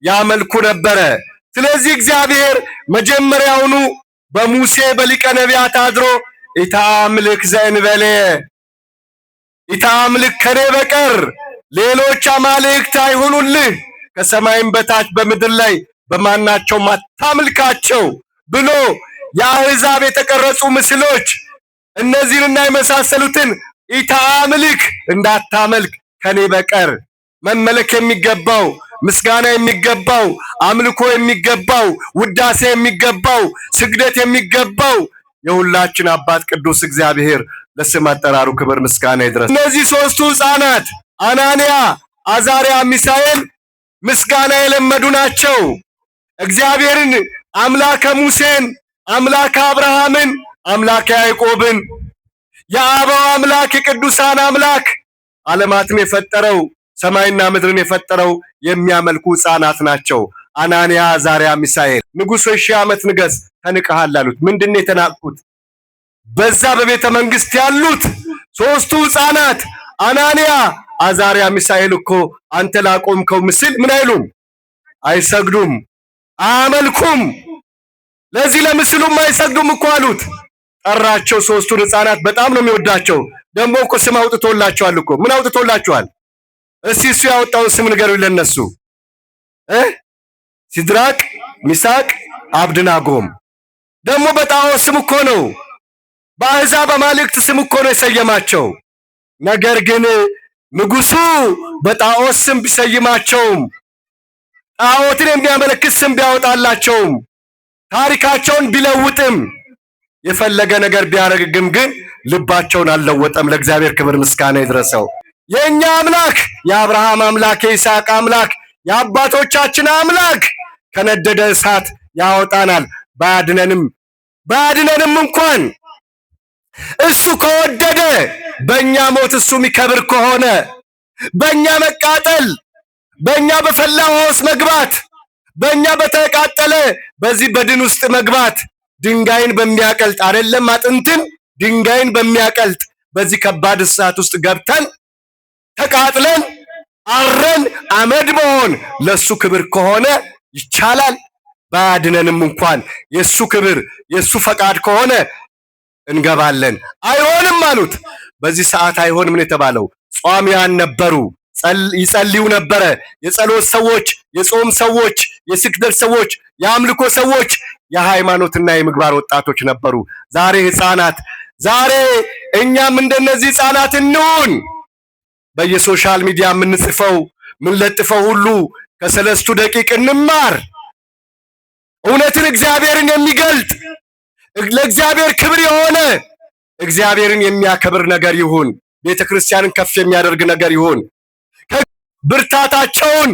ያመልኩ ነበረ። ስለዚህ እግዚአብሔር መጀመሪያውኑ በሙሴ በሊቀ ነቢያት አድሮ ኢታምልክ ዘእንበሌ ኢታምልክ ከኔ በቀር ሌሎች አማልክት አይሁኑልህ፣ ከሰማይም በታች በምድር ላይ በማናቸውም አታምልካቸው ብሎ የአሕዛብ የተቀረጹ ምስሎች እነዚህንና የመሳሰሉትን ኢታምልክ እንዳታመልክ ከኔ በቀር መመለክ የሚገባው ምስጋና የሚገባው አምልኮ የሚገባው ውዳሴ የሚገባው ስግደት የሚገባው የሁላችን አባት ቅዱስ እግዚአብሔር ለስም አጠራሩ ክብር ምስጋና ይድረስ። እነዚህ ሶስቱ ሕፃናት አናንያ፣ አዛርያ፣ ሚሳኤል ምስጋና የለመዱ ናቸው። እግዚአብሔርን አምላከ ሙሴን፣ አምላከ አብርሃምን፣ አምላከ ያዕቆብን የአበው አምላክ የቅዱሳን አምላክ ዓለማትን የፈጠረው ሰማይና ምድርን የፈጠረው የሚያመልኩ ሕፃናት ናቸው። አናንያ፣ አዛርያ፣ ሚሳኤል ንጉሥ 1000 ዓመት ንገስ ተንቀሃል አሉት። ምንድነው የተናቁት? በዛ በቤተ መንግስት ያሉት ሶስቱ ሕፃናት አናንያ፣ አዛርያ፣ ሚሳኤል እኮ አንተ ላቆምከው ምስል ምን አይሉም? አይሰግዱም፣ አያመልኩም። ለዚህ ለምስሉም አይሰግዱም እኮ አሉት። ጠራቸው። ሶስቱን ሕፃናት በጣም ነው የሚወዳቸው። ደግሞ እኮ ስም አውጥቶላቸዋል እኮ። ምን አውጥቶላቸዋል? እስቲ እሱ ያወጣውን ስም ንገሩ ለነሱ። ሲድራቅ፣ ሚሳቅ፣ አብድናጎም። ደግሞ በጣዖት ስም እኮ ነው፣ በአሕዛብ አማልክት ስም እኮ ነው የሰየማቸው። ነገር ግን ንጉሱ በጣዖት ስም ቢሰይማቸውም ጣዖትን የሚያመለክት ስም ቢያወጣላቸውም ታሪካቸውን ቢለውጥም የፈለገ ነገር ቢያደርግም ግን ልባቸውን አልለወጠም። ለእግዚአብሔር ክብር ምስጋና ይድረሰው። የኛ አምላክ የአብርሃም አምላክ የይስሐቅ አምላክ የአባቶቻችን አምላክ ከነደደ እሳት ያወጣናል። ባያድነንም እንኳን እሱ ከወደደ በእኛ ሞት እሱ የሚከብር ከሆነ በእኛ መቃጠል፣ በእኛ በፈላ ውስጥ መግባት፣ በእኛ በተቃጠለ በዚህ በድን ውስጥ መግባት ድንጋይን በሚያቀልጥ አይደለም አጥንትን ድንጋይን በሚያቀልጥ በዚህ ከባድ እሳት ውስጥ ገብተን ተቃጥለን አረን አመድ መሆን ለሱ ክብር ከሆነ ይቻላል። ባያድነንም እንኳን የሱ ክብር የሱ ፈቃድ ከሆነ እንገባለን። አይሆንም አሉት። በዚህ ሰዓት አይሆንም ነው የተባለው። ጿሚያን ነበሩ፣ ይጸልዩ ነበረ። የጸሎት ሰዎች፣ የጾም ሰዎች፣ የስግደት ሰዎች፣ የአምልኮ ሰዎች፣ የሃይማኖትና የምግባር ወጣቶች ነበሩ። ዛሬ ሕፃናት፣ ዛሬ እኛም እንደነዚህ ሕፃናት እንሁን። በየሶሻል ሚዲያ የምንጽፈው የምንለጥፈው ሁሉ ከሰለስቱ ደቂቅ እንማር። እውነትን እግዚአብሔርን የሚገልጥ ለእግዚአብሔር ክብር የሆነ እግዚአብሔርን የሚያከብር ነገር ይሁን። ቤተ ክርስቲያንን ከፍ የሚያደርግ ነገር ይሁን። ብርታታቸውን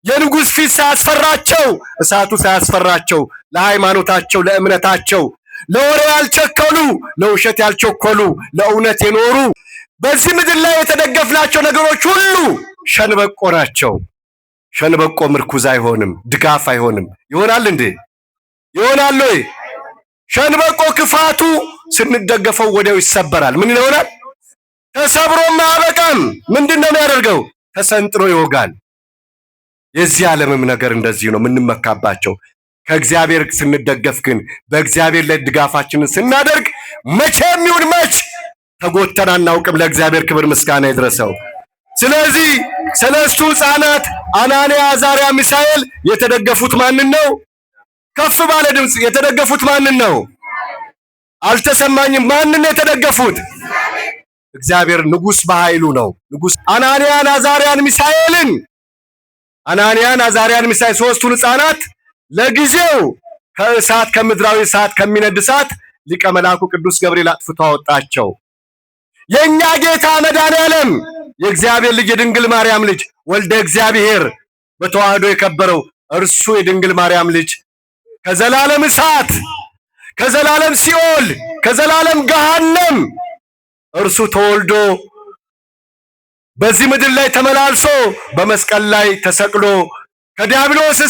የንጉሥ ፊት ሳያስፈራቸው፣ እሳቱ ሳያስፈራቸው፣ ለሃይማኖታቸው ለእምነታቸው ለወሬ ያልቸኮሉ፣ ለውሸት ያልቸኮሉ፣ ለእውነት የኖሩ በዚህ ምድር ላይ የተደገፍናቸው ነገሮች ሁሉ ሸንበቆ ናቸው። ሸንበቆ ምርኩዝ አይሆንም፣ ድጋፍ አይሆንም። ይሆናል እንዴ? ይሆናል ወይ? ሸንበቆ ክፋቱ ስንደገፈው ወዲያው ይሰበራል። ምን ይሆናል? ተሰብሮም አያበቃም። ምንድነው የሚያደርገው? ተሰንጥሮ ይወጋል። የዚህ ዓለምም ነገር እንደዚህ ነው የምንመካባቸው። ከእግዚአብሔር ስንደገፍ ግን በእግዚአብሔር ላይ ድጋፋችንን ስናደርግ መቼም ይሁን መች ተጎተን አናውቅም። ለእግዚአብሔር ክብር ምስጋና ይድረሰው። ስለዚህ ሰለስቱ ሕፃናት አናንያ፣ አዛርያ፣ ሚሳኤል የተደገፉት ማንን ነው? ከፍ ባለ ድምፅ የተደገፉት ማንን ነው? አልተሰማኝም። ማንን የተደገፉት? እግዚአብሔር ንጉሥ በኃይሉ ነው። ንጉሥ አናንያን፣ አዛርያን፣ ሚሳኤል ሶስቱን ሕፃናት ለጊዜው ከእሳት ከምድራዊ እሳት ከሚነድ እሳት ሊቀ መላኩ ቅዱስ ገብርኤል አጥፍቶ አወጣቸው። የኛ ጌታ መድኃኔዓለም የእግዚአብሔር ልጅ የድንግል ማርያም ልጅ ወልደ እግዚአብሔር በተዋህዶ የከበረው እርሱ የድንግል ማርያም ልጅ ከዘላለም እሳት፣ ከዘላለም ሲኦል፣ ከዘላለም ገሃነም እርሱ ተወልዶ በዚህ ምድር ላይ ተመላልሶ በመስቀል ላይ ተሰቅሎ ከዲያብሎስ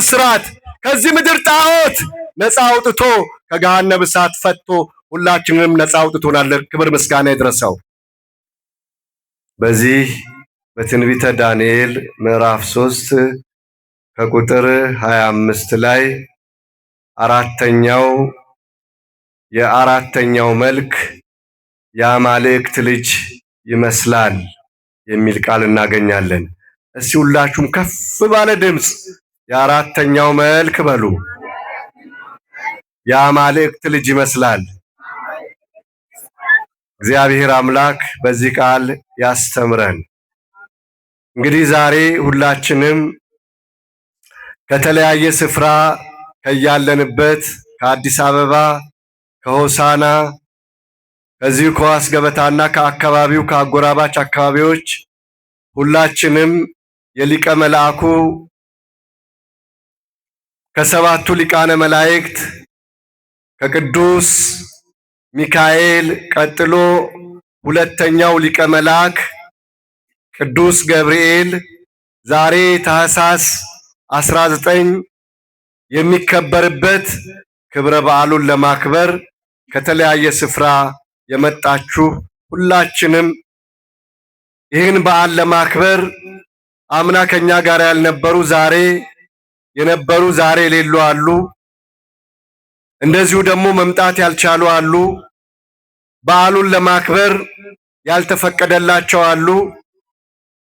እስራት ከዚህ ምድር ጣዖት ነፃ አውጥቶ ከገሃነም እሳት ፈቶ ሁላችንንም ነፃ አውጥቶናል። ክብር ምስጋና ይድረሰው። በዚህ በትንቢተ ዳንኤል ምዕራፍ 3 ከቁጥር 25 ላይ የአራተኛው መልክ የአማልክት ልጅ ይመስላል የሚል ቃል እናገኛለን። እስቲ ሁላችሁም ከፍ ባለ ድምፅ የአራተኛው መልክ በሉ። የአማልክት ልጅ ይመስላል። እግዚአብሔር አምላክ በዚህ ቃል ያስተምረን። እንግዲህ ዛሬ ሁላችንም ከተለያየ ስፍራ ከያለንበት ከአዲስ አበባ፣ ከሆሳና፣ ከዚሁ ከዋስ ገበታና ከአካባቢው ከአጎራባች አካባቢዎች ሁላችንም የሊቀ መልአኩ ከሰባቱ ሊቃነ መላእክት ከቅዱስ ሚካኤል ቀጥሎ ሁለተኛው ሊቀ መልአክ ቅዱስ ገብርኤል ዛሬ ታኅሳስ 19 የሚከበርበት ክብረ በዓሉን ለማክበር ከተለያየ ስፍራ የመጣችሁ ሁላችንም ይህን በዓል ለማክበር አምና ከኛ ጋር ያልነበሩ ዛሬ የነበሩ ዛሬ የሌሉ አሉ። እንደዚሁ ደግሞ መምጣት ያልቻሉ አሉ። በዓሉን ለማክበር ያልተፈቀደላቸው አሉ።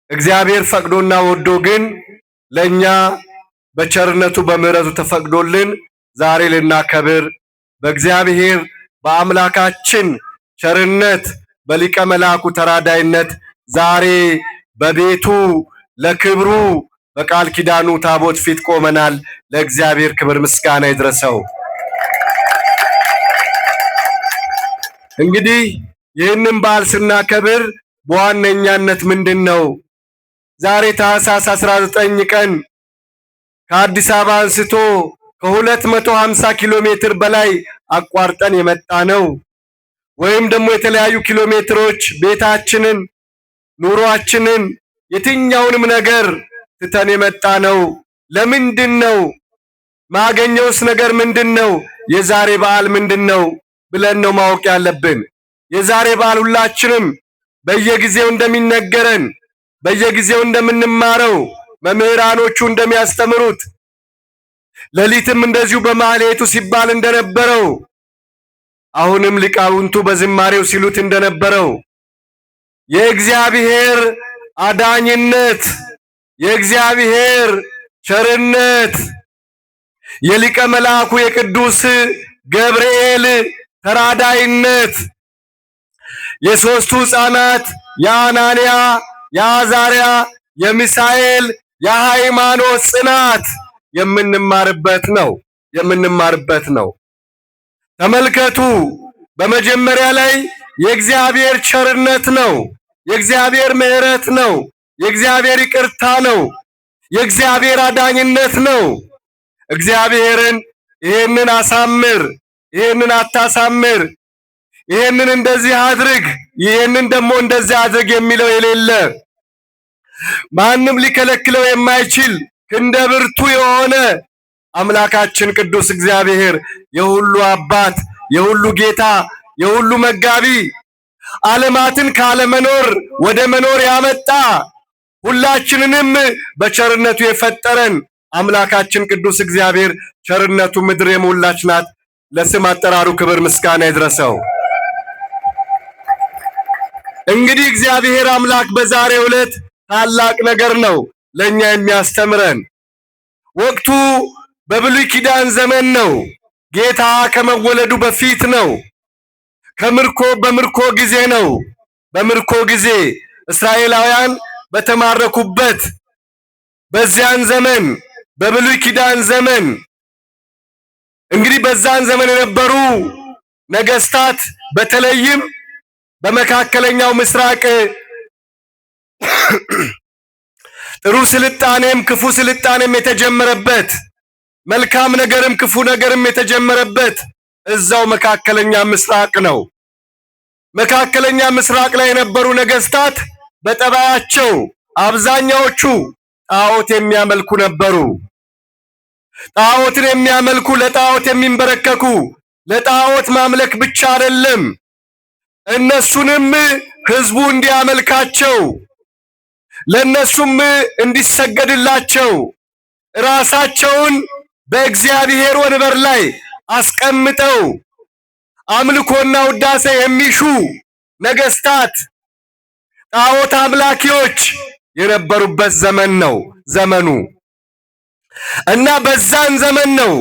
እግዚአብሔር ፈቅዶና ወዶ ግን ለኛ በቸርነቱ በምሕረቱ ተፈቅዶልን ዛሬ ልናከብር በእግዚአብሔር በአምላካችን ቸርነት በሊቀ መልአኩ ተራዳይነት ዛሬ በቤቱ ለክብሩ በቃል ኪዳኑ ታቦት ፊት ቆመናል። ለእግዚአብሔር ክብር ምስጋና ይድረሰው። እንግዲህ ይህንን በዓል ስናከብር በዋነኛነት ምንድነው? ዛሬ ታኅሳስ 19 ቀን ከአዲስ አበባ አንስቶ ከ250 ኪሎ ሜትር በላይ አቋርጠን የመጣ ነው። ወይም ደግሞ የተለያዩ ኪሎ ሜትሮች ቤታችንን፣ ኑሯችንን፣ የትኛውንም ነገር ትተን የመጣ ነው። ለምንድን ነው? ማገኘውስ ነገር ምንድነው? የዛሬ በዓል ምንድነው ብለን ነው ማወቅ ያለብን። የዛሬ በዓል ሁላችንም በየጊዜው እንደሚነገረን በየጊዜው እንደምንማረው መምህራኖቹ እንደሚያስተምሩት ሌሊትም እንደዚሁ በማህሌቱ ሲባል እንደነበረው አሁንም ሊቃውንቱ በዝማሬው ሲሉት እንደነበረው የእግዚአብሔር አዳኝነት፣ የእግዚአብሔር ቸርነት፣ የሊቀ መልአኩ የቅዱስ ገብርኤል ተራዳይነት፣ የሦስቱ ሕፃናት የአናንያ፣ የአዛርያ፣ የሚሳኤል የሃይማኖት ጽናት የምንማርበት ነው። ተመልከቱ። በመጀመሪያ ላይ የእግዚአብሔር ቸርነት ነው፣ የእግዚአብሔር ምሕረት ነው፣ የእግዚአብሔር ይቅርታ ነው፣ የእግዚአብሔር አዳኝነት ነው። እግዚአብሔርን ይሄንን አሳምር፣ ይሄንን አታሳምር፣ ይሄንን እንደዚህ አድርግ፣ ይሄንን ደግሞ እንደዚህ አድርግ የሚለው የሌለ ማንም ሊከለክለው የማይችል ክንደ ብርቱ የሆነ አምላካችን ቅዱስ እግዚአብሔር የሁሉ አባት፣ የሁሉ ጌታ፣ የሁሉ መጋቢ፣ ዓለማትን ካለመኖር ወደ መኖር ያመጣ ሁላችንንም በቸርነቱ የፈጠረን አምላካችን ቅዱስ እግዚአብሔር ቸርነቱ ምድር የሞላች ናት። ለስም አጠራሩ ክብር ምስጋና ይድረሰው። እንግዲህ እግዚአብሔር አምላክ በዛሬው ዕለት ታላቅ ነገር ነው ለኛ የሚያስተምረን። ወቅቱ በብሉይ ኪዳን ዘመን ነው። ጌታ ከመወለዱ በፊት ነው። በምርኮ ጊዜ ነው። በምርኮ ጊዜ እስራኤላውያን በተማረኩበት በዚያን ዘመን በብሉይ ኪዳን ዘመን እንግዲህ በዛን ዘመን የነበሩ ነገስታት በተለይም በመካከለኛው ምስራቅ ጥሩ ስልጣኔም ክፉ ስልጣኔም የተጀመረበት መልካም ነገርም ክፉ ነገርም የተጀመረበት እዛው መካከለኛ ምስራቅ ነው። መካከለኛ ምስራቅ ላይ የነበሩ ነገስታት በጠባያቸው አብዛኛዎቹ ጣዖት የሚያመልኩ ነበሩ። ጣዖትን የሚያመልኩ፣ ለጣዖት የሚንበረከኩ፣ ለጣዖት ማምለክ ብቻ አይደለም እነሱንም ህዝቡ እንዲያመልካቸው ለነሱም እንዲሰገድላቸው ራሳቸውን በእግዚአብሔር ወንበር ላይ አስቀምጠው አምልኮና ውዳሴ የሚሹ ነገስታት ጣዖት አምላኪዎች የነበሩበት ዘመን ነው ዘመኑ። እና በዛን ዘመን ነው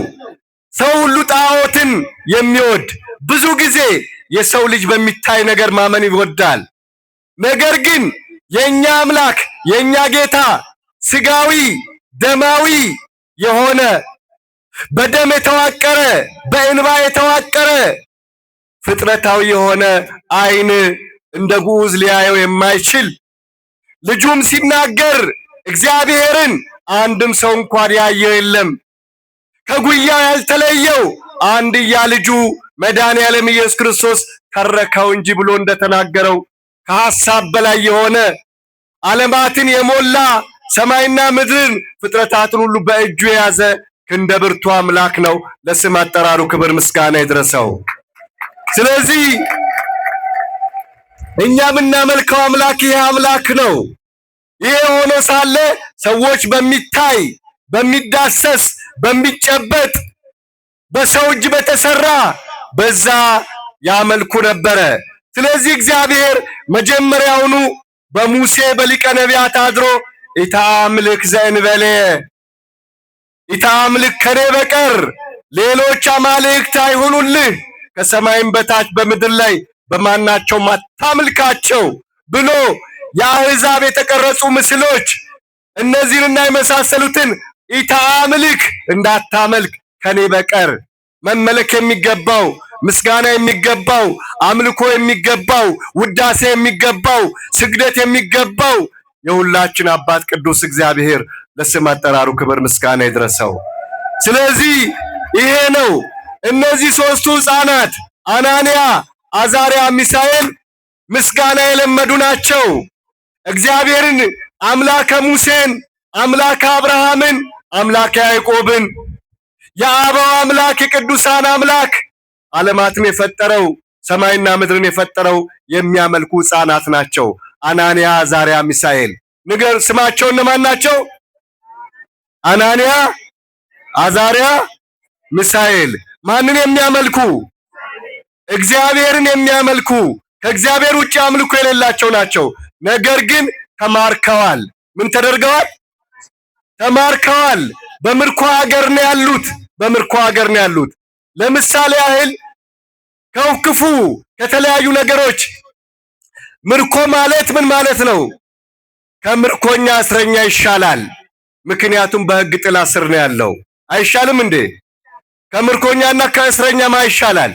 ሰው ሁሉ ጣዖትን የሚወድ። ብዙ ጊዜ የሰው ልጅ በሚታይ ነገር ማመን ይወዳል። ነገር ግን የኛ አምላክ የኛ ጌታ ስጋዊ ደማዊ የሆነ በደም የተዋቀረ በእንባ የተዋቀረ ፍጥረታዊ የሆነ አይን እንደ ጉዝ ሊያየው የማይችል ልጁም ሲናገር እግዚአብሔርን አንድም ሰው እንኳን ያየው የለም ከጉያው ያልተለየው አንድያ ልጁ መድኃኔዓለም ኢየሱስ ክርስቶስ ተረከው እንጂ ብሎ እንደተናገረው ከሐሳብ በላይ የሆነ ዓለማትን የሞላ ሰማይና ምድርን ፍጥረታትን ሁሉ በእጁ የያዘ ክንደ ብርቱ አምላክ ነው። ለስም አጠራሩ ክብር ምስጋና ይድረሰው። ስለዚህ እኛ የምናመልከው አምላክ ይሄ አምላክ ነው። ይሄ ሆኖ ሳለ ሰዎች በሚታይ በሚዳሰስ በሚጨበጥ በሰው እጅ በተሰራ በዛ ያመልኩ ነበረ። ስለዚህ እግዚአብሔር መጀመሪያውኑ በሙሴ በሊቀ ነቢያት አድሮ ኢታምልክ ዘእንበሌ ኢታምልክ ከኔ በቀር ሌሎች አማልክት አይሁኑልህ ከሰማይም በታች በምድር ላይ በማናቸውም አታምልካቸው ብሎ የአሕዛብ የተቀረጹ ምስሎች እነዚህንና የመሳሰሉትን ኢታምልክ እንዳታመልክ ከኔ በቀር መመለክ የሚገባው ምስጋና የሚገባው አምልኮ የሚገባው ውዳሴ የሚገባው ስግደት የሚገባው የሁላችን አባት ቅዱስ እግዚአብሔር ለስም አጠራሩ ክብር ምስጋና ይድረሰው። ስለዚህ ይሄ ነው እነዚህ ሶስቱ ሕፃናት አናንያ፣ አዛርያ፣ ሚሳኤል ምስጋና የለመዱ ናቸው። እግዚአብሔርን አምላከ ሙሴን፣ አምላከ አብርሃምን፣ አምላከ ያዕቆብን የአበው አምላክ የቅዱሳን አምላክ ዓለማትን የፈጠረው ሰማይና ምድርን የፈጠረው የሚያመልኩ ሕፃናት ናቸው። አናንያ፣ አዛርያ፣ ሚሳኤል ንገር ስማቸው እነማን ናቸው? አናንያ፣ አዛርያ፣ ሚሳኤል ማንን የሚያመልኩ? እግዚአብሔርን የሚያመልኩ ከእግዚአብሔር ውጭ አምልኮ የሌላቸው ናቸው። ነገር ግን ተማርከዋል። ምን ተደርገዋል? ተማርከዋል። በምርኮ ሀገር ነው ያሉት። በምርኮ ሀገር ነው ያሉት። ለምሳሌ ያህል ከክፉ ከተለያዩ ነገሮች ምርኮ ማለት ምን ማለት ነው? ከምርኮኛ እስረኛ ይሻላል። ምክንያቱም በሕግ ጥላ ስር ነው ያለው። አይሻልም እንዴ? ከምርኮኛና ከእስረኛ ማ ይሻላል?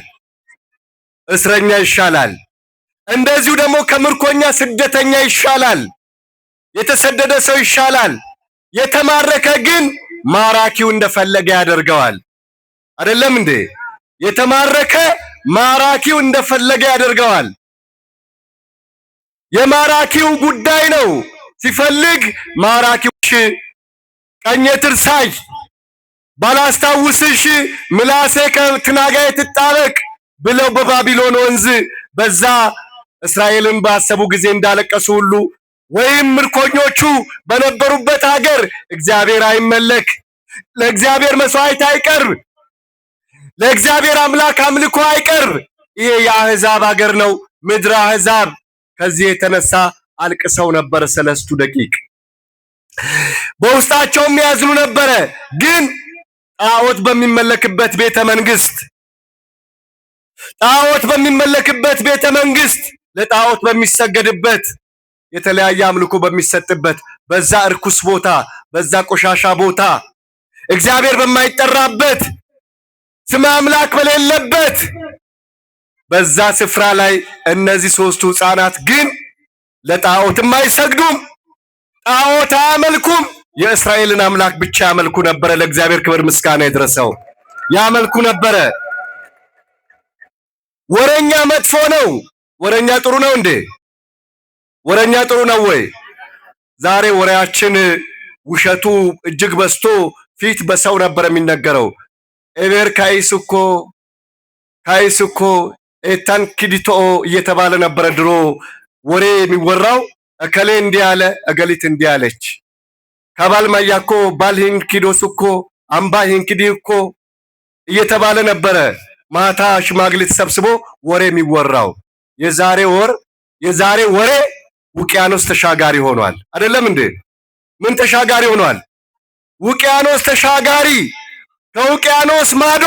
እስረኛ ይሻላል። እንደዚሁ ደግሞ ከምርኮኛ ስደተኛ ይሻላል። የተሰደደ ሰው ይሻላል። የተማረከ ግን ማራኪው እንደፈለገ ያደርገዋል። አይደለም እንዴ? የተማረከ ማራኪው እንደፈለገ ያደርገዋል። የማራኪው ጉዳይ ነው። ሲፈልግ ማራኪውሽ ቀኜ ትርሳይ ባላስታውስሽ ምላሴ ከትናጋዬ ትጣበቅ ብለው በባቢሎን ወንዝ በዛ እስራኤልን ባሰቡ ጊዜ እንዳለቀሱ ሁሉ ወይም ምርኮኞቹ በነበሩበት ሀገር እግዚአብሔር አይመለክ፣ ለእግዚአብሔር መስዋዕት አይቀርብ፣ ለእግዚአብሔር አምላክ አምልኮ አይቀርብ። ይሄ የአሕዛብ ሀገር ነው፣ ምድረ አሕዛብ። ከዚህ የተነሳ አልቅሰው ነበር ሰለስቱ ደቂቅ። በውስጣቸውም ያዝኑ ነበረ። ግን ጣዖት በሚመለክበት ቤተ መንግስት ጣዖት በሚመለክበት ቤተ መንግስት ለጣዖት በሚሰገድበት የተለያየ አምልኮ በሚሰጥበት በዛ እርኩስ ቦታ በዛ ቆሻሻ ቦታ እግዚአብሔር በማይጠራበት ስመ አምላክ በሌለበት በዛ ስፍራ ላይ እነዚህ ሶስቱ ሕፃናት ግን ለጣዖትም አይሰግዱም፣ ጣዖት አያመልኩም። የእስራኤልን አምላክ ብቻ ያመልኩ ነበረ። ለእግዚአብሔር ክብር ምስጋና ይድረሰው። ያመልኩ ነበረ። ወረኛ መጥፎ ነው? ወረኛ ጥሩ ነው እንዴ? ወረኛ ጥሩ ነው ወይ? ዛሬ ወሬያችን ውሸቱ እጅግ በዝቶ ፊት በሰው ነበር የሚነገረው። ኤቤር ካይስኮ ኤታን ኪዲቶ እየተባለ ነበረ ድሮ ወሬ የሚወራው። እከሌ እንዲህ አለ፣ እገሊት እንዲህ አለች። ከባል ማያኮ ባል ሂንኪዶስ እኮ አምባ ሂንኪዲ እኮ እየተባለ ነበረ ማታ ሽማግሌ ተሰብስቦ ወሬ የሚወራው። የዛሬ ወሬ ውቅያኖስ ተሻጋሪ ሆኗል። አይደለም እንዴ? ምን ተሻጋሪ ሆኗል? ውቅያኖስ ተሻጋሪ። ከውቅያኖስ ማዶ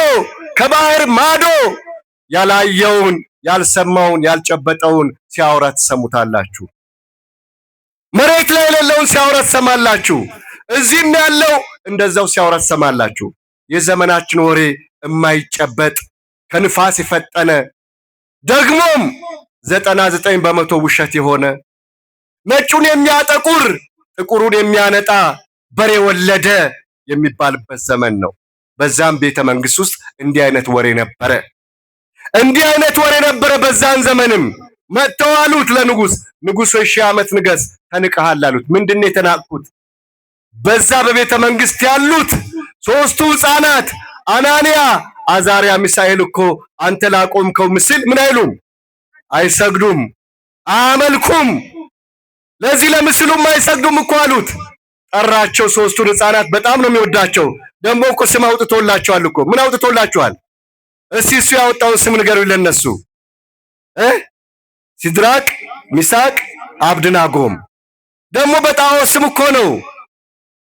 ከባህር ማዶ ያላየውን ያልሰማውን ያልጨበጠውን ሲያወራ ትሰሙታላችሁ። መሬት ላይ የሌለውን ሲያወራ ትሰማላችሁ። እዚህም ያለው እንደዛው ሲያወራ ትሰማላችሁ። የዘመናችን ወሬ የማይጨበጥ ከንፋስ የፈጠነ ደግሞም 99% ውሸት የሆነ ነጩን የሚያጠቁር ጥቁሩን የሚያነጣ በሬ ወለደ የሚባልበት ዘመን ነው። በዛም ቤተ መንግስት ውስጥ እንዲህ አይነት ወሬ ነበረ። እንዲህ አይነት ወሬ ነበረ። በዛን ዘመንም መጥተው አሉት ለንጉስ፣ ንጉሥ 1000 ዓመት ንገስ፣ ተንቀሃል አሉት። ምንድነው የተናቁት? በዛ በቤተ መንግስት ያሉት ሶስቱ ሕፃናት አናንያ፣ አዛርያ፣ ሚሳኤል እኮ አንተ ላቆምከው ምስል ምን አይሉም? አይሰግዱም፣ አያመልኩም። ለዚህ ለምስሉም አይሰግዱም እኮ አሉት። ጠራቸው። ሶስቱን ሕፃናት በጣም ነው የሚወዳቸው። ደግሞ እኮ ስም አውጥቶላቸዋል እኮ። ምን አውጥቶላቸዋል? እስቲ እሱ ያወጣውን ስም ንገሩኝ ለነሱ። ሲድራቅ፣ ሚሳቅ፣ አብድናጎም። ደግሞ በጣዖት ስም እኮ ነው፣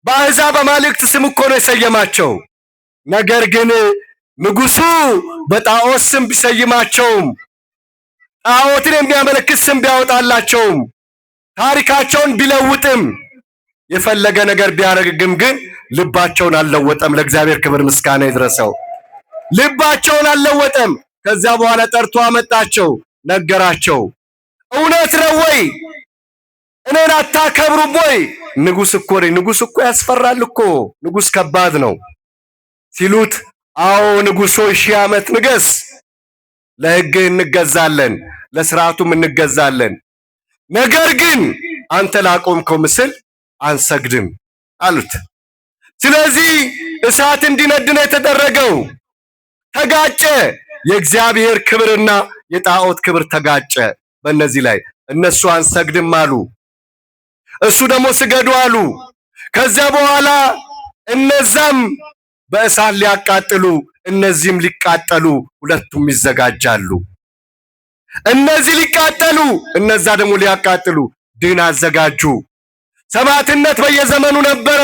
በአሕዛብ አማልክት ስም እኮ ነው የሰየማቸው። ነገር ግን ንጉሱ በጣዖት ስም ቢሰይማቸውም ጣዖትን የሚያመለክት ስም ቢያወጣላቸውም ታሪካቸውን ቢለውጥም የፈለገ ነገር ቢያደርግም ግን ልባቸውን አልለወጠም። ለእግዚአብሔር ክብር ምስጋና ይድረሰው። ልባቸውን አልለወጠም። ከዚያ በኋላ ጠርቶ አመጣቸው፣ ነገራቸው። እውነት ነው ወይ? እኔን አታከብሩም ወይ? ንጉስ እኮ ነኝ። ንጉስ እኮ ያስፈራል እኮ። ንጉስ ከባድ ነው ሲሉት፣ አዎ ንጉሶ 1000 ዓመት ንገስ፣ ለሕግህ እንገዛለን፣ ለስርዓቱም እንገዛለን። ነገር ግን አንተ ላቆምከው ምስል አንሰግድም አሉት። ስለዚህ እሳት እንዲነድ ነው የተደረገው። ተጋጨ። የእግዚአብሔር ክብርና የጣዖት ክብር ተጋጨ። በእነዚህ ላይ እነሱ አንሰግድም አሉ፣ እሱ ደግሞ ስገዱ አሉ። ከዚያ በኋላ እነዛም በእሳት ሊያቃጥሉ እነዚህም ሊቃጠሉ ሁለቱም ይዘጋጃሉ። እነዚህ ሊቃጠሉ እነዛ ደግሞ ሊያቃጥሉ ድን አዘጋጁ። ሰማዕትነት በየዘመኑ ነበረ።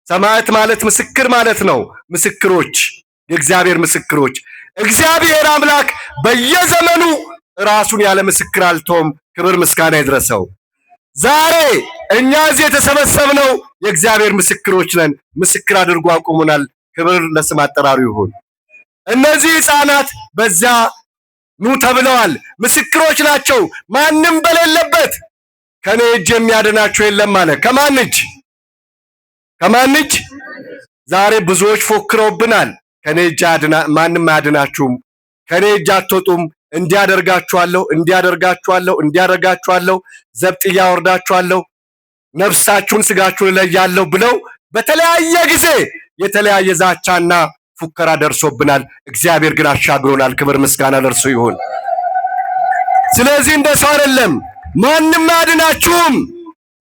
ሰማዕት ማለት ምስክር ማለት ነው። ምስክሮች፣ የእግዚአብሔር ምስክሮች። እግዚአብሔር አምላክ በየዘመኑ ራሱን ያለ ምስክር አልተውም። ክብር ምስጋና ይድረሰው። ዛሬ እኛ እዚህ የተሰበሰብነው የእግዚአብሔር ምስክሮች ነን። ምስክር አድርጎ አቁሙናል። ክብር ለስም አጠራሩ ይሁን። እነዚህ ሕፃናት በዛ ኑ ተብለዋል። ምስክሮች ናቸው። ማንም በሌለበት ከኔ እጅ የሚያድናችሁ የለም አለ። ከማን እጅ? ከማን እጅ? ዛሬ ብዙዎች ፎክረውብናል። ከኔ እጅ ማንም አያድናችሁም፣ ከኔ እጅ አትወጡም፣ እንዲያደርጋችኋለሁ፣ ዘብጥያ ወርዳችኋለሁ፣ ነፍሳችሁን ስጋችሁን እለያለሁ ብለው በተለያየ ጊዜ የተለያየ ዛቻና ፉከራ ደርሶብናል። እግዚአብሔር ግን አሻግሮናል። ክብር ምስጋና ለእርሱ ይሁን። ስለዚህ እንደ ሰው አይደለም። ማንም አያድናችሁም፣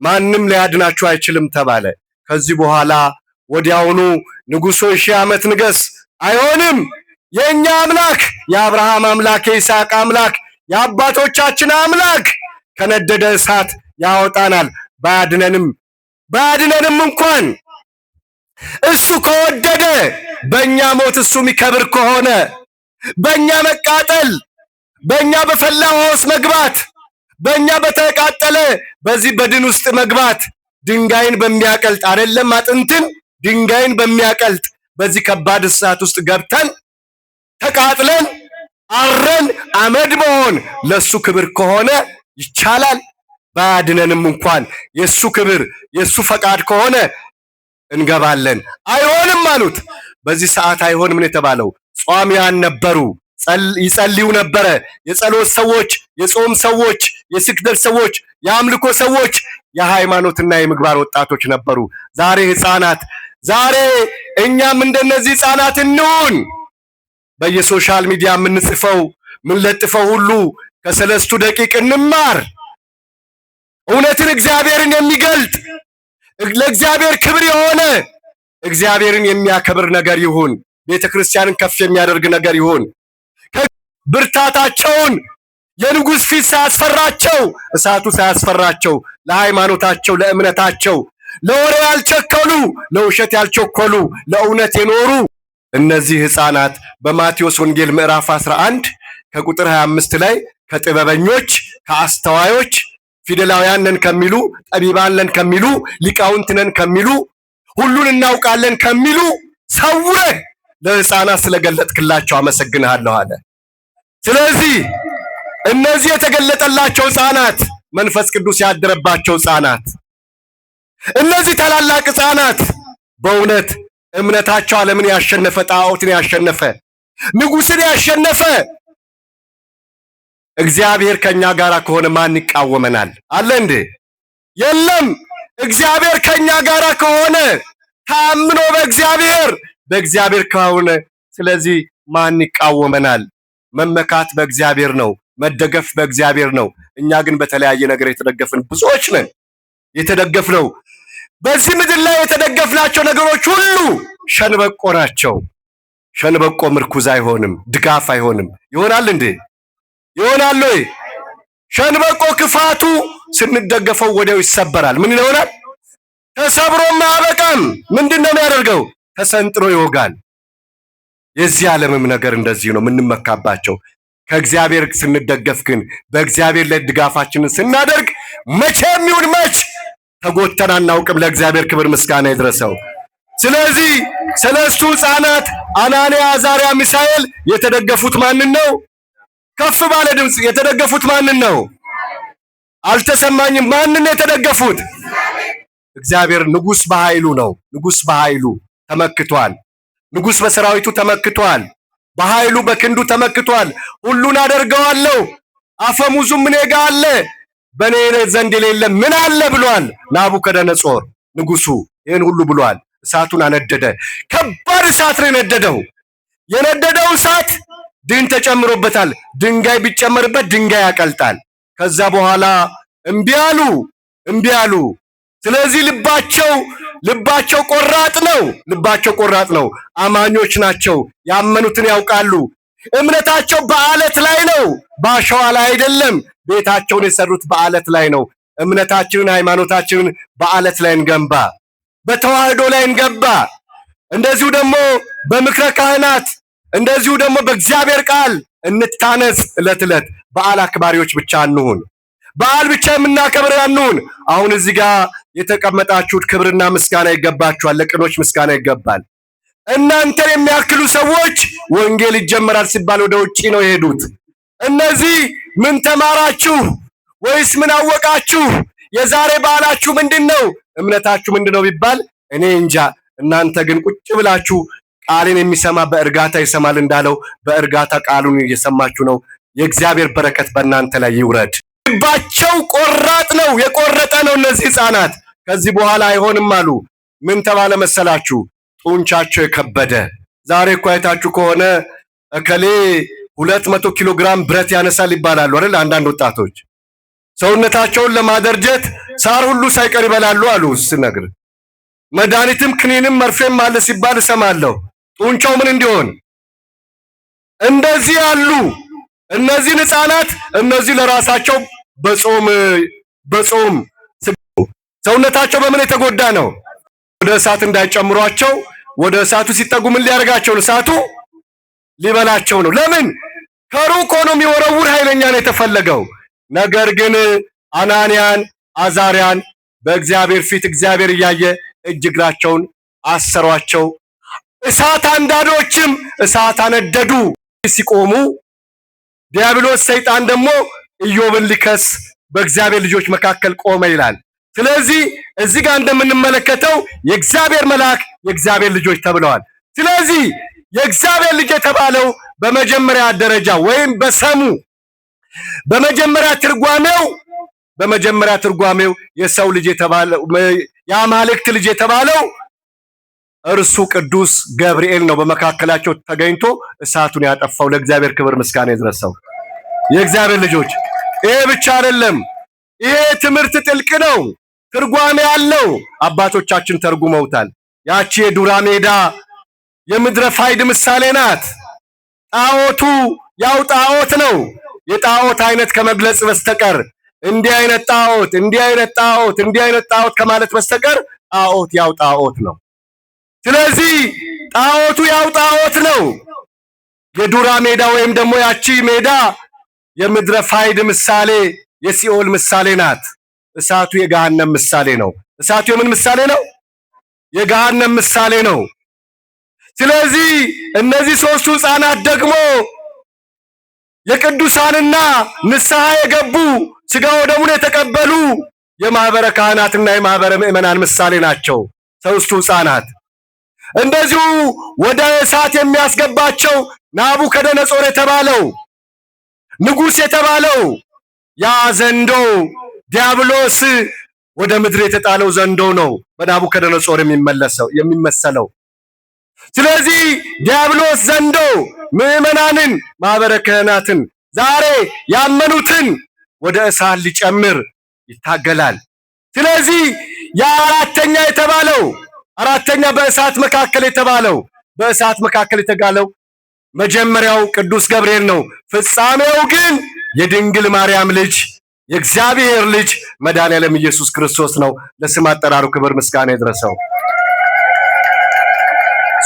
ማንም ሊያድናችሁ አይችልም ተባለ። ከዚህ በኋላ ወዲያውኑ ንጉሡ 1000 ዓመት ንገስ፣ አይሆንም፣ የእኛ አምላክ የአብርሃም አምላክ የይስሐቅ አምላክ የአባቶቻችን አምላክ ከነደደ እሳት ያወጣናል። ባያድነንም እንኳን እሱ ከወደደ በእኛ ሞት እሱ የሚከብር ከሆነ በእኛ መቃጠል፣ በእኛ በፈላ ውስጥ መግባት፣ በእኛ በተቃጠለ በዚህ በድን ውስጥ መግባት ድንጋይን በሚያቀልጥ አይደለም አጥንትን ድንጋይን በሚያቀልጥ በዚህ ከባድ እሳት ውስጥ ገብተን ተቃጥለን አረን አመድ መሆን ለሱ ክብር ከሆነ ይቻላል። ባያድነንም እንኳን የሱ ክብር የሱ ፈቃድ ከሆነ እንገባለን። አይሆንም አሉት። በዚህ ሰዓት አይሆንም ነው የተባለው። ጿሚያን ነበሩ፣ ይጸልዩ ነበረ። የጸሎት ሰዎች፣ የጾም ሰዎች፣ የስግደት ሰዎች፣ የአምልኮ ሰዎች፣ የሃይማኖትና የምግባር ወጣቶች ነበሩ። ዛሬ ሕፃናት፣ ዛሬ እኛም እንደነዚህ ሕፃናት እንሁን። በየሶሻል ሚዲያ የምንጽፈው ምንለጥፈው ሁሉ ከሰለስቱ ደቂቅ እንማር። እውነትን እግዚአብሔርን የሚገልጥ ለእግዚአብሔር ክብር የሆነ እግዚአብሔርን የሚያከብር ነገር ይሁን። ቤተ ክርስቲያንን ከፍ የሚያደርግ ነገር ይሁን። ብርታታቸውን የንጉሥ ፊት ሳያስፈራቸው፣ እሳቱ ሳያስፈራቸው፣ ለሃይማኖታቸው ለእምነታቸው ለወሬ ያልቸኮሉ፣ ለውሸት ያልቸኮሉ፣ ለእውነት የኖሩ እነዚህ ሕፃናት በማቴዎስ ወንጌል ምዕራፍ 11 ከቁጥር 25 ላይ ከጥበበኞች ከአስተዋዮች ፊደላውያን ነን ከሚሉ ጠቢባን ነን ከሚሉ ሊቃውንት ነን ከሚሉ ሁሉን እናውቃለን ከሚሉ ሰውረህ ለሕፃናት ስለገለጥክላቸው አመሰግንሃለሁ አለ። ስለዚህ እነዚህ የተገለጠላቸው ሕፃናት መንፈስ ቅዱስ ያደረባቸው ሕፃናት እነዚህ ታላላቅ ሕፃናት በእውነት እምነታቸው ዓለምን ያሸነፈ ጣዖትን ያሸነፈ ንጉሥን ያሸነፈ እግዚአብሔር ከኛ ጋር ከሆነ ማን ይቃወመናል? አለ እንዴ? የለም። እግዚአብሔር ከኛ ጋር ከሆነ ታምኖ በእግዚአብሔር ከሆነ ስለዚህ ማን ይቃወመናል? መመካት በእግዚአብሔር ነው። መደገፍ በእግዚአብሔር ነው። እኛ ግን በተለያየ ነገር የተደገፍን ብዙዎች ነን። የተደገፍነው በዚህ ምድር ላይ የተደገፍናቸው ነገሮች ሁሉ ሸንበቆ ናቸው። ሸንበቆ ምርኩዝ አይሆንም፣ ድጋፍ አይሆንም። ይሆናል እንዴ? ይሆናል ወይ? ሸንበቆ ክፋቱ ስንደገፈው ወዲያው ይሰበራል። ምን ይሆናል? ተሰብሮም አያበቃም። ምንድነው የሚያደርገው? ተሰንጥሮ ይወጋል። የዚህ ዓለምም ነገር እንደዚህ ነው የምንመካባቸው። ከእግዚአብሔር ስንደገፍ ግን በእግዚአብሔር ላይ ድጋፋችንን ስናደርግ መቼም ይሁን መች ተጎተን አናውቅም። ለእግዚአብሔር ክብር ምስጋና ይድረሰው። ስለዚህ ሰለስቱ ሕፃናት አናንያ፣ አዛርያ፣ ሚሳኤል የተደገፉት ማንን ነው? ከፍ ባለ ድምፅ የተደገፉት ማንን ነው? አልተሰማኝም። ማንን የተደገፉት? እግዚአብሔር። ንጉሥ በኃይሉ ነው። ንጉሥ በኃይሉ ተመክቷል። ንጉሥ በሰራዊቱ ተመክቷል። በኃይሉ በክንዱ ተመክቷል። ሁሉን አደርገዋለሁ፣ አፈሙዙም እኔ ጋ አለ፣ በእኔ ዘንድ የሌለ ምን አለ ብሏል ናቡከደነጾር ንጉሡ። ይህን ሁሉ ብሏል። እሳቱን አነደደ። ከባድ እሳት ነው የነደደው። የነደደው እሳት ድን ተጨምሮበታል። ድንጋይ ቢጨመርበት ድንጋይ ያቀልጣል። ከዛ በኋላ እምቢ አሉ። ስለዚህ ልባቸው ቆራጥ ነው። ልባቸው ቆራጥ ነው። አማኞች ናቸው። ያመኑትን ያውቃሉ። እምነታቸው በአለት ላይ ነው፣ በአሸዋ ላይ አይደለም። ቤታቸውን የሰሩት በአለት ላይ ነው። እምነታችንን ሃይማኖታችንን በአለት ላይ እንገንባ፣ በተዋህዶ ላይ እንገባ። እንደዚሁ ደግሞ በምክረ ካህናት፣ እንደዚሁ ደግሞ በእግዚአብሔር ቃል እንታነጽ። ዕለት ዕለት በዓል አክባሪዎች ብቻ አንሁን። በዓል ብቻ የምናከብር አንሁን። አሁን እዚህ ጋር የተቀመጣችሁት ክብርና ምስጋና ይገባችኋል። ለቅኖች ምስጋና ይገባል። እናንተን የሚያክሉ ሰዎች ወንጌል ይጀመራል ሲባል ወደ ውጪ ነው የሄዱት። እነዚህ ምን ተማራችሁ ወይስ ምን አወቃችሁ? የዛሬ በዓላችሁ ምንድነው? እምነታችሁ ምንድነው ቢባል እኔ እንጃ። እናንተ ግን ቁጭ ብላችሁ ቃልን የሚሰማ በእርጋታ ይሰማል እንዳለው በእርጋታ ቃሉን እየሰማችሁ ነው። የእግዚአብሔር በረከት በእናንተ ላይ ይውረድ። ልባቸው ቆራጥ ነው፣ የቆረጠ ነው። እነዚህ ሕፃናት ከዚህ በኋላ አይሆንም አሉ። ምን ተባለ መሰላችሁ? ጡንቻቸው የከበደ። ዛሬ እኮ አይታችሁ ከሆነ እከሌ 200 ኪሎ ግራም ብረት ያነሳል ይባላሉ አይደል? አንዳንድ ወጣቶች ሰውነታቸውን ለማደርጀት ሳር ሁሉ ሳይቀር ይበላሉ አሉ። ስነግር መድኃኒትም ክኒንም መርፌም አለ ሲባል እሰማለሁ። ጡንቻው ምን እንዲሆን እንደዚህ ያሉ እነዚህን ሕፃናት እነዚህ ለራሳቸው በጾም ሰውነታቸው በምን የተጎዳ ነው? ወደ እሳት እንዳይጨምሯቸው ወደ እሳቱ ሲጠጉ ምን ሊያደርጋቸው ነው? እሳቱ ሊበላቸው ነው። ለምን? ከሩቅ ሆኖ የሚወረውር ኃይለኛ ነው የተፈለገው። ነገር ግን አናንያን አዛርያን በእግዚአብሔር ፊት እግዚአብሔር እያየ እጅ እግራቸውን አሰሯቸው። እሳት አንዳዶችም እሳት አነደዱ። ሲቆሙ ዲያብሎስ ሰይጣን ደግሞ ኢዮብን ሊከስ በእግዚአብሔር ልጆች መካከል ቆመ ይላል። ስለዚህ እዚህ ጋር እንደምንመለከተው የእግዚአብሔር መልአክ የእግዚአብሔር ልጆች ተብለዋል። ስለዚህ የእግዚአብሔር ልጅ የተባለው በመጀመሪያ ደረጃ ወይም በሰሙ በመጀመሪያ ትርጓሜው የሰው ልጅ የተባለው የአማልክት ልጅ የተባለው እርሱ ቅዱስ ገብርኤል ነው። በመካከላቸው ተገኝቶ እሳቱን ያጠፋው። ለእግዚአብሔር ክብር ምስጋና ይድረሰው። የእግዚአብሔር ልጆች ይሄ ብቻ አይደለም። ይሄ ትምህርት ጥልቅ ነው፣ ትርጓሜ ያለው አባቶቻችን ተርጉመውታል። ያቺ የዱራ ሜዳ የምድረ ፋይድ ምሳሌ ናት። ጣዖቱ ያው ጣዖት ነው። የጣዖት አይነት ከመግለጽ በስተቀር እንዲህ አይነት ጣዖት እንዲህ አይነት ጣዖት እንዲህ አይነት ጣዖት ከማለት በስተቀር ጣዖት ያው ጣዖት ነው። ስለዚህ ጣዖቱ ያው ጣዖት ነው። የዱራ ሜዳ ወይም ደግሞ ያቺ ሜዳ የምድረ ፋይድ ምሳሌ የሲኦል ምሳሌ ናት። እሳቱ የገሃነም ምሳሌ ነው። እሳቱ የምን ምሳሌ ነው? የገሃነም ምሳሌ ነው። ስለዚህ እነዚህ ሶስቱ ሕፃናት ደግሞ የቅዱሳንና ንስሐ የገቡ ሥጋ ወደሙን የተቀበሉ የማኅበረ ካህናትና የማኅበረ ምእመናን ምሳሌ ናቸው ሶስቱ ሕፃናት። እንደዚሁ ወደ እሳት የሚያስገባቸው ናቡከደነጾር የተባለው ንጉሥ የተባለው ያ ዘንዶ ዲያብሎስ ወደ ምድር የተጣለው ዘንዶ ነው በናቡከደነጾር የሚመሰለው። ስለዚህ ዲያብሎስ ዘንዶ ምእመናንን ማኅበረ ካህናትን ዛሬ ያመኑትን ወደ እሳት ሊጨምር ይታገላል። ስለዚህ ያ አራተኛ በእሳት መካከል የተጋለው መጀመሪያው ቅዱስ ገብርኤል ነው። ፍጻሜው ግን የድንግል ማርያም ልጅ የእግዚአብሔር ልጅ መድኃኔዓለም ኢየሱስ ክርስቶስ ነው። ለስም አጠራሩ ክብር ምስጋና ይድረሰው።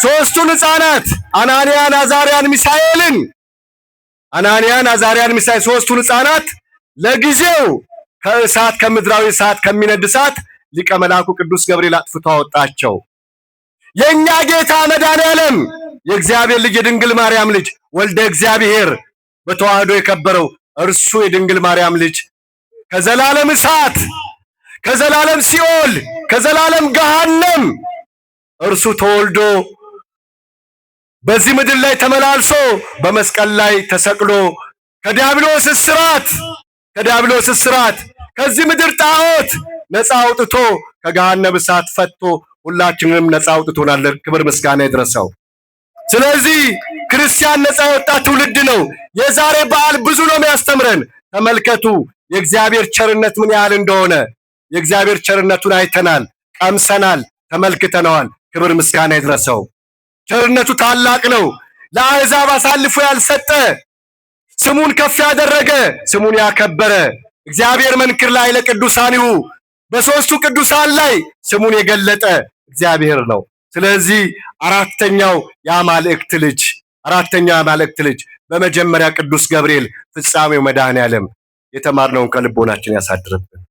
ሶስቱን ሕፃናት አናንያን፣ አዛርያን፣ ሚሳኤል ሶስቱን ሕፃናት ለጊዜው ከእሳት ከምድራዊ እሳት ከሚነድ እሳት ሊቀ መላኩ ቅዱስ ገብርኤል አጥፍቶ አወጣቸው። የኛ ጌታ መድኃኔዓለም የእግዚአብሔር ልጅ የድንግል ማርያም ልጅ ወልደ እግዚአብሔር በተዋህዶ የከበረው እርሱ የድንግል ማርያም ልጅ ከዘላለም እሳት፣ ከዘላለም ሲኦል፣ ከዘላለም ገሃነም እርሱ ተወልዶ በዚህ ምድር ላይ ተመላልሶ በመስቀል ላይ ተሰቅሎ ከዲያብሎስ እስራት ከዚህ ምድር ጣዖት ነፃ አውጥቶ ከገሃነም እሳት ፈቶ ሁላችንንም ነፃ አውጥቶናል። ክብር ምስጋና ይድረሰው። ስለዚህ ክርስቲያን ነፃ የወጣ ትውልድ ነው። የዛሬ በዓል ብዙ ነው የሚያስተምረን። ተመልከቱ የእግዚአብሔር ቸርነት ምን ያህል እንደሆነ። የእግዚአብሔር ቸርነቱን አይተናል፣ ቀምሰናል፣ ተመልክተነዋል። ክብር ምስጋና ይድረሰው። ቸርነቱ ታላቅ ነው። ለአሕዛብ አሳልፎ ያልሰጠ፣ ስሙን ከፍ ያደረገ፣ ስሙን ያከበረ እግዚአብሔር መንክር ላይ ለቅዱሳኒሁ በሶስቱ ቅዱሳን ላይ ስሙን የገለጠ እግዚአብሔር ነው። ስለዚህ አራተኛው የአማልክት ልጅ በመጀመሪያ ቅዱስ ገብርኤል፣ ፍጻሜው መድኃኔዓለም የተማርነውን ከልቦናችን ያሳድርብን።